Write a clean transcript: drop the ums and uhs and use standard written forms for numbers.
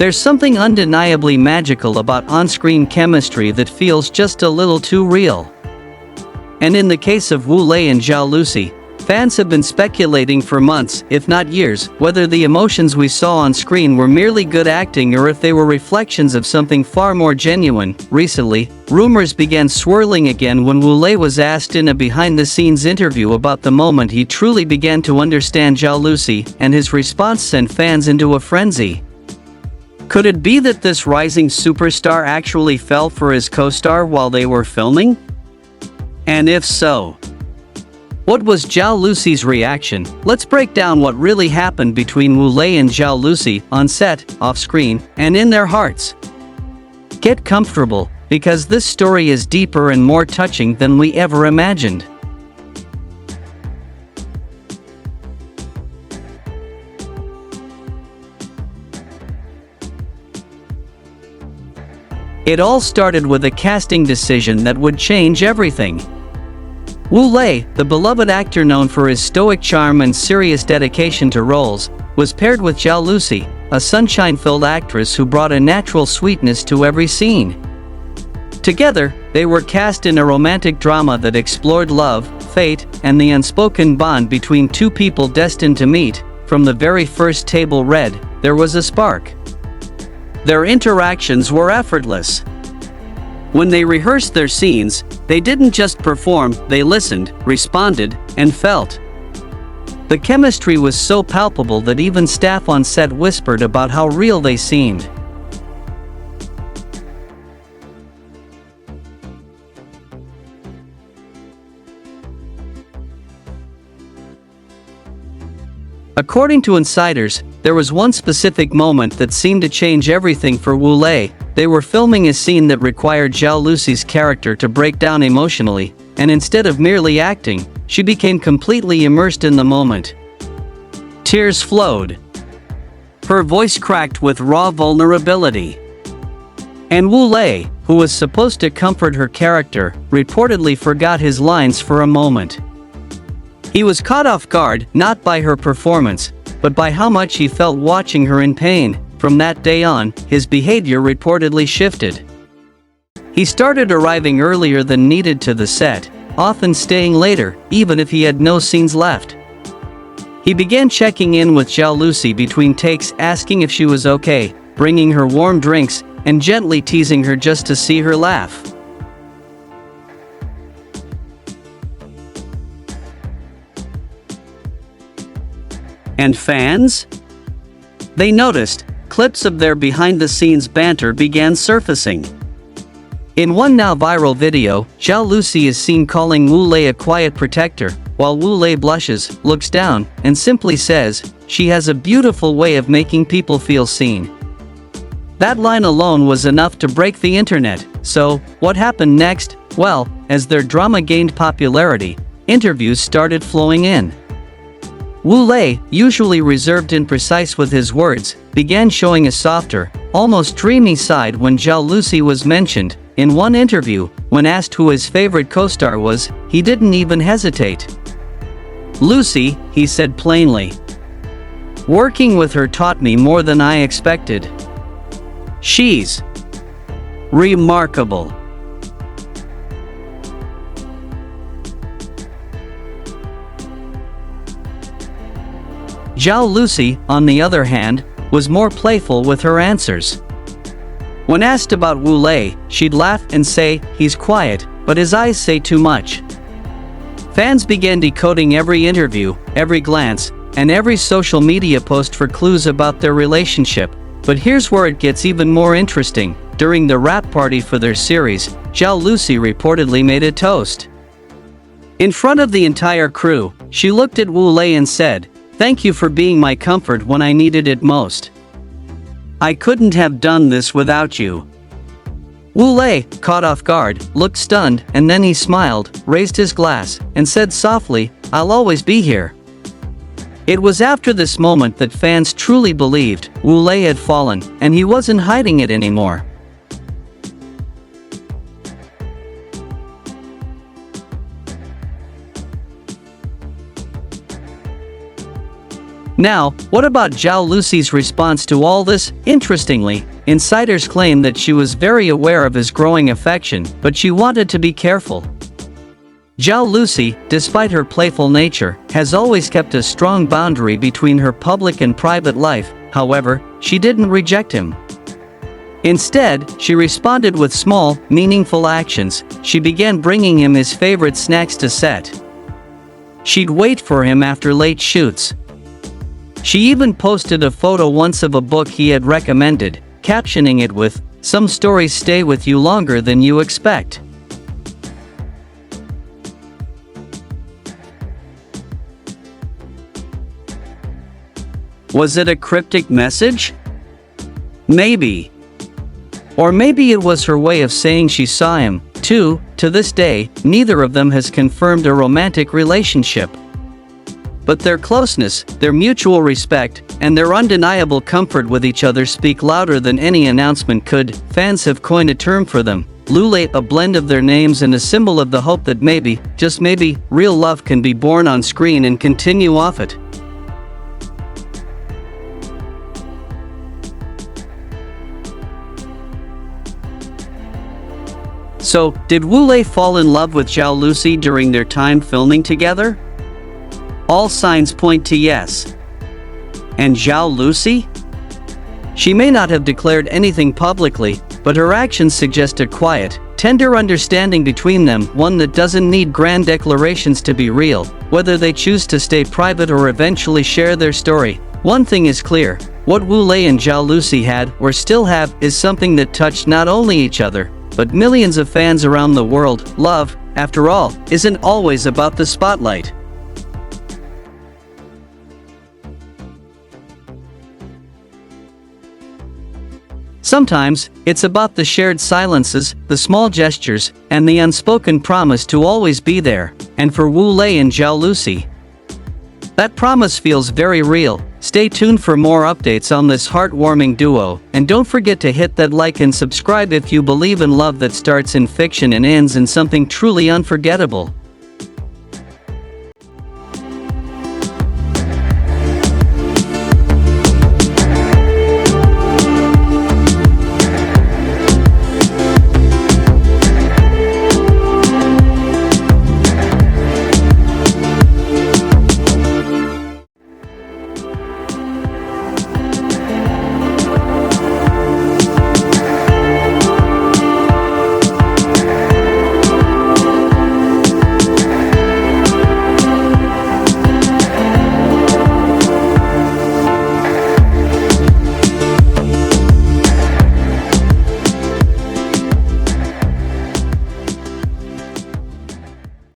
There's something undeniably magical about on-screen chemistry that feels just a little too real. And in the case of Wu Lei and Xiaolucy, fans have been speculating for months, if not years, whether the emotions we saw on screen were merely good acting or if they were reflections of something far more genuine. Recently, rumors began swirling again when Wu Lei was asked in a behind-the-scenes interview about the moment he truly began to understand Xiaolucy, and his response sent fans into a frenzy. Could it be that this rising superstar actually fell for his co-star while they were filming? And if so, what was Xiaolucy's reaction? Let's break down what really happened between Wu Lei and Xiaolucy, on set, off-screen, and in their hearts. Get comfortable, because this story is deeper and more touching than we ever imagined. It all started with a casting decision that would change everything. Wu Lei, the beloved actor known for his stoic charm and serious dedication to roles, was paired with Xiaolucy, a sunshine-filled actress who brought a natural sweetness to every scene. Together, they were cast in a romantic drama that explored love, fate, and the unspoken bond between two people destined to meet. From the very first table read, there was a spark. Their interactions were effortless. When they rehearsed their scenes, they didn't just perform, they listened, responded, and felt. The chemistry was so palpable that even staff on set whispered about how real they seemed. According to insiders, there was one specific moment that seemed to change everything for Wu Lei. They were filming a scene that required Xiaolucy's character to break down emotionally, and instead of merely acting, she became completely immersed in the moment. Tears flowed. Her voice cracked with raw vulnerability. And Wu Lei, who was supposed to comfort her character, reportedly forgot his lines for a moment. He was caught off guard, not by her performance, but by how much he felt watching her in pain. From that day on, his behavior reportedly shifted. He started arriving earlier than needed to the set, often staying later, even if he had no scenes left. He began checking in with Xiaolucy between takes, asking if she was okay, bringing her warm drinks, and gently teasing her just to see her laugh. And fans? They noticed. Clips of their behind-the-scenes banter began surfacing. In one now viral video, Xiaolucy is seen calling Wu Lei a quiet protector, while Wu Lei blushes, looks down, and simply says, "She has a beautiful way of making people feel seen." That line alone was enough to break the internet. So, what happened next? Well, as their drama gained popularity, interviews started flowing in. Wu Lei, usually reserved and precise with his words, began showing a softer, almost dreamy side when Xiaolucy was mentioned. In one interview, when asked who his favorite co-star was, he didn't even hesitate. "Lucy," he said plainly. "Working with her taught me more than I expected. She's remarkable." Xiaolucy, on the other hand, was more playful with her answers. When asked about Wu Lei, she'd laugh and say, "He's quiet, but his eyes say too much." Fans began decoding every interview, every glance, and every social media post for clues about their relationship. But here's where it gets even more interesting. During the wrap party for their series, Xiaolucy reportedly made a toast. In front of the entire crew, she looked at Wu Lei and said, "Thank you for being my comfort when I needed it most. I couldn't have done this without you." Wu Lei, caught off guard, looked stunned, and then he smiled, raised his glass, and said softly, "I'll always be here." It was after this moment that fans truly believed Wu Lei had fallen, and he wasn't hiding it anymore. Now, what about Xiaolucy's response to all this? Interestingly, insiders claim that she was very aware of his growing affection, but she wanted to be careful. Xiaolucy, despite her playful nature, has always kept a strong boundary between her public and private life. However, she didn't reject him. Instead, she responded with small, meaningful actions. She began bringing him his favorite snacks to set. She'd wait for him after late shoots. She even posted a photo once of a book he had recommended, captioning it with, "Some stories stay with you longer than you expect." Was it a cryptic message? Maybe. Or maybe it was her way of saying she saw him, too. To this day, neither of them has confirmed a romantic relationship. But their closeness, their mutual respect, and their undeniable comfort with each other speak louder than any announcement could. Fans have coined a term for them, lusi, a blend of their names and a symbol of the hope that maybe, just maybe, real love can be born on screen and continue off it. So, did Wu-lei fall in love with Xiaolucy during their time filming together? All signs point to yes. And Xiaolucy? She may not have declared anything publicly, but her actions suggest a quiet, tender understanding between them, one that doesn't need grand declarations to be real. Whether they choose to stay private or eventually share their story, one thing is clear: what Wu-lei and Xiaolucy had, or still have, is something that touched not only each other, but millions of fans around the world. Love, after all, isn't always about the spotlight. Sometimes, it's about the shared silences, the small gestures, and the unspoken promise to always be there. And for Wu-lei and Xiaolucy, that promise feels very real. Stay tuned for more updates on this heartwarming duo, and don't forget to hit that like and subscribe if you believe in love that starts in fiction and ends in something truly unforgettable.